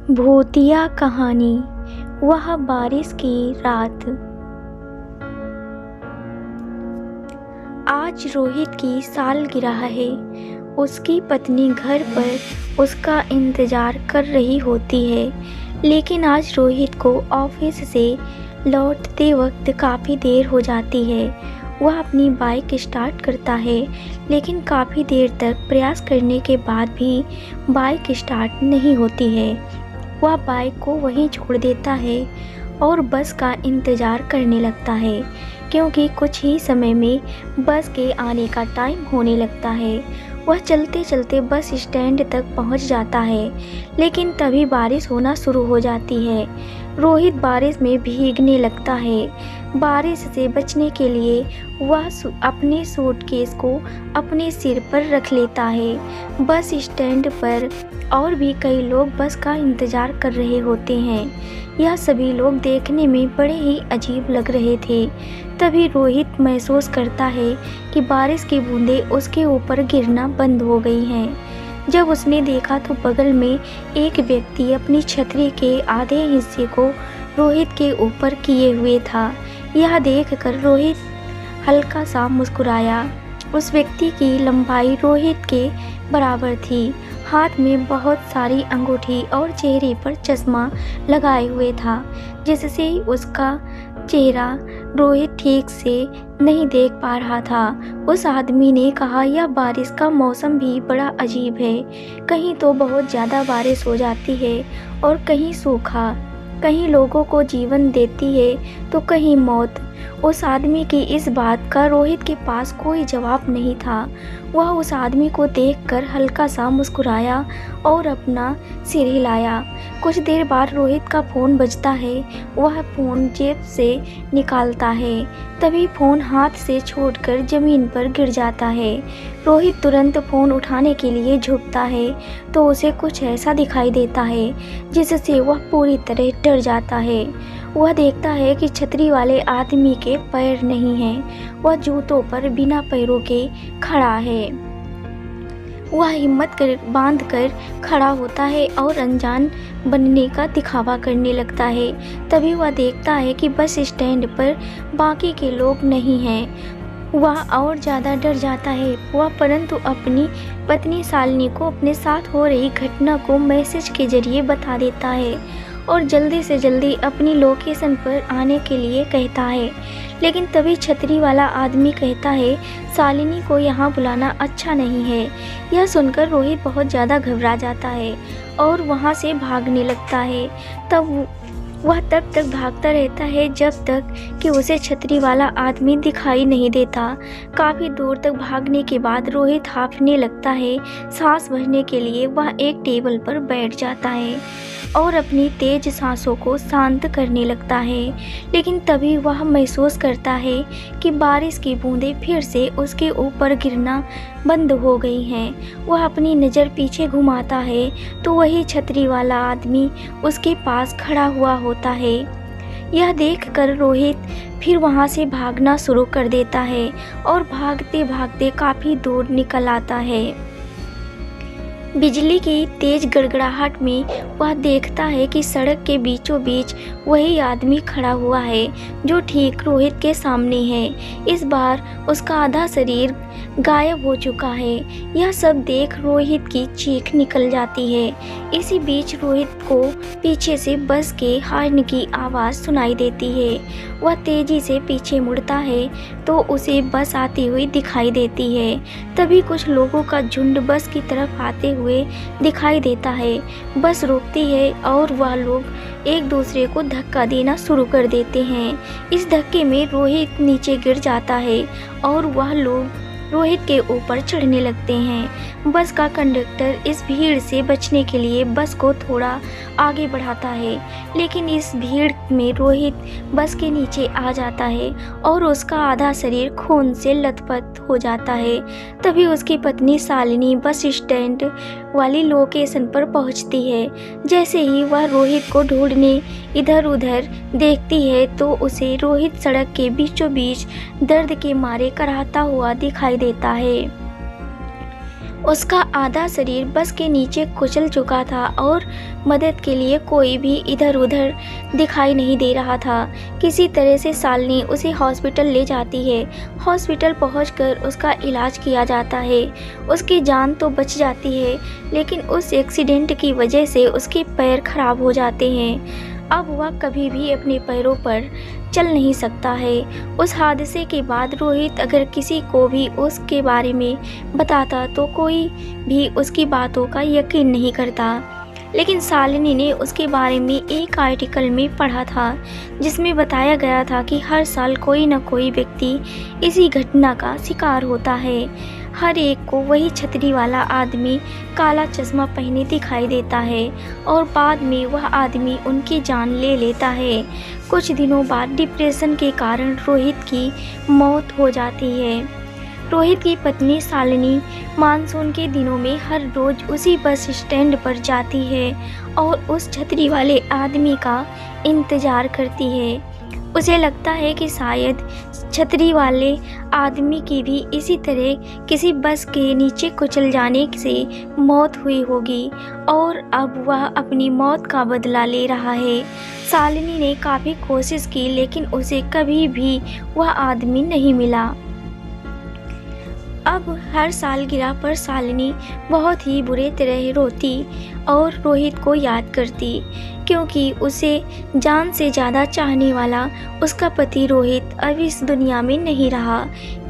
भूतिया कहानी। वह बारिश की रात। आज रोहित की सालगिरह है। उसकी पत्नी घर पर उसका इंतज़ार कर रही होती है, लेकिन आज रोहित को ऑफिस से लौटते वक्त काफ़ी देर हो जाती है। वह अपनी बाइक स्टार्ट करता है, लेकिन काफ़ी देर तक प्रयास करने के बाद भी बाइक स्टार्ट नहीं होती है। वह बाइक को वहीं छोड़ देता है और बस का इंतज़ार करने लगता है, क्योंकि कुछ ही समय में बस के आने का टाइम होने लगता है। वह चलते चलते बस स्टैंड तक पहुंच जाता है, लेकिन तभी बारिश होना शुरू हो जाती है। रोहित बारिश में भीगने लगता है। बारिश से बचने के लिए वह अपने सूटकेस को अपने सिर पर रख लेता है। बस स्टैंड पर और भी कई लोग बस का इंतज़ार कर रहे होते हैं। यह सभी लोग देखने में बड़े ही अजीब लग रहे थे। तभी रोहित महसूस करता है कि बारिश की बूंदें उसके ऊपर गिरना बंद हो गई हैं। जब उसने देखा तो बगल में एक व्यक्ति अपनी छतरी के आधे हिस्से को रोहित के ऊपर किए हुए था। यह देखकर रोहित हल्का सा मुस्कुराया। उस व्यक्ति की लंबाई रोहित के बराबर थी, हाथ में बहुत सारी अंगूठी और चेहरे पर चश्मा लगाए हुए था, जिससे उसका चेहरा रोहित ठीक से नहीं देख पा रहा था। उस आदमी ने कहा, यह बारिश का मौसम भी बड़ा अजीब है। कहीं तो बहुत ज़्यादा बारिश हो जाती है और कहीं सूखा, कहीं लोगों को जीवन देती है तो कहीं मौत। उस आदमी की इस बात का रोहित के पास कोई जवाब नहीं था। वह उस आदमी को देखकर हल्का सा मुस्कुराया और अपना सिर हिलाया। कुछ देर बाद रोहित का फ़ोन बजता है। वह फ़ोन जेब से निकालता है, तभी फ़ोन हाथ से छूटकर ज़मीन पर गिर जाता है। रोहित तुरंत फ़ोन उठाने के लिए झुकता है तो उसे कुछ ऐसा दिखाई देता है जिससे वह पूरी तरह डर जाता है। वह देखता है कि छतरी वाले आदमी के पैर नहीं हैं। वह जूतों पर बिना पैरों के खड़ा है। वह हिम्मत बांध कर खड़ा होता है और अनजान बनने का दिखावा करने लगता है। तभी वह देखता है कि बस स्टैंड पर बाकी के लोग नहीं हैं। वह और ज़्यादा डर जाता है। वह परंतु अपनी पत्नी शालिनी को अपने साथ हो रही घटना को मैसेज के जरिए बता देता है और जल्दी से जल्दी अपनी लोकेशन पर आने के लिए कहता है। लेकिन तभी छतरी वाला आदमी कहता है, शालिनी को यहाँ बुलाना अच्छा नहीं है। यह सुनकर रोहित बहुत ज़्यादा घबरा जाता है और वहाँ से भागने लगता है। वह तब तक भागता रहता है जब तक कि उसे छतरी वाला आदमी दिखाई नहीं देता। काफ़ी दूर तक भागने के बाद रोहित हांफने लगता है। सांस भरने के लिए वह एक टेबल पर बैठ जाता है और अपनी तेज सांसों को शांत करने लगता है। लेकिन तभी वह महसूस करता है कि बारिश की बूंदें फिर से उसके ऊपर गिरना बंद हो गई हैं। वह अपनी नज़र पीछे घुमाता है तो वही छतरी वाला आदमी उसके पास खड़ा हुआ होता है। यह देखकर रोहित फिर वहां से भागना शुरू कर देता है और भागते भागते काफ़ी दूर निकल आता है। बिजली की तेज गड़गड़ाहट में वह देखता है कि सड़क के बीचों बीच वही आदमी खड़ा हुआ है जो ठीक रोहित के सामने है। इस बार उसका आधा शरीर गायब हो चुका है। यह सब देख रोहित की चीख निकल जाती है। इसी बीच रोहित को पीछे से बस के हॉर्न की आवाज़ सुनाई देती है। वह तेज़ी से पीछे मुड़ता है तो उसे बस आती हुई दिखाई देती है। तभी कुछ लोगों का झुंड बस की तरफ आते हुए दिखाई देता है। बस रुकती है और वह लोग एक दूसरे को धक्का देना शुरू कर देते हैं। इस धक्के में रोहित नीचे गिर जाता है और वह लोग रोहित के ऊपर चढ़ने लगते हैं। बस का कंडक्टर इस भीड़ से बचने के लिए बस को थोड़ा आगे बढ़ाता है, लेकिन इस भीड़ में रोहित बस के नीचे आ जाता है और उसका आधा शरीर खून से लथपथ हो जाता है। तभी उसकी पत्नी शालिनी बस स्टैंड वाली लोकेशन पर पहुंचती है। जैसे ही वह रोहित को ढूंढने इधर उधर देखती है तो उसे रोहित सड़क के बीचों बीच दर्द के मारे कराहता हुआ दिखाई देता है। उसका आधा शरीर बस के नीचे कुचल चुका था और मदद के लिए कोई भी इधर उधर दिखाई नहीं दे रहा था। किसी तरह से शालिनी उसे हॉस्पिटल ले जाती है। हॉस्पिटल पहुंचकर उसका इलाज किया जाता है। उसकी जान तो बच जाती है, लेकिन उस एक्सीडेंट की वजह से उसके पैर खराब हो जाते हैं। अब वह कभी भी अपने पैरों पर चल नहीं सकता है। उस हादसे के बाद रोहित अगर किसी को भी उसके बारे में बताता तो कोई भी उसकी बातों का यकीन नहीं करता। लेकिन शालिनी ने उसके बारे में एक आर्टिकल में पढ़ा था, जिसमें बताया गया था कि हर साल कोई न कोई व्यक्ति इसी घटना का शिकार होता है। हर एक को वही छतरी वाला आदमी काला चश्मा पहने दिखाई देता है और बाद में वह आदमी उनकी जान ले लेता है। कुछ दिनों बाद डिप्रेशन के कारण रोहित की मौत हो जाती है। रोहित की पत्नी शालिनी मानसून के दिनों में हर रोज उसी बस स्टैंड पर जाती है और उस छतरी वाले आदमी का इंतज़ार करती है। उसे लगता है कि शायद छतरी वाले आदमी की भी इसी तरह किसी बस के नीचे कुचल जाने से मौत हुई होगी और अब वह अपनी मौत का बदला ले रहा है। शालिनी ने काफ़ी कोशिश की, लेकिन उसे कभी भी वह आदमी नहीं मिला। अब हर सालगिरह पर शालिनी बहुत ही बुरे तरह रोती और रोहित को याद करती, क्योंकि उसे जान से ज़्यादा चाहने वाला उसका पति रोहित अब इस दुनिया में नहीं रहा।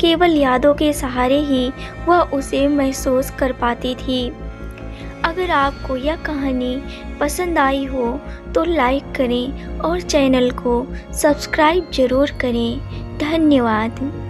केवल यादों के सहारे ही वह उसे महसूस कर पाती थी। अगर आपको यह कहानी पसंद आई हो तो लाइक करें और चैनल को सब्सक्राइब ज़रूर करें। धन्यवाद।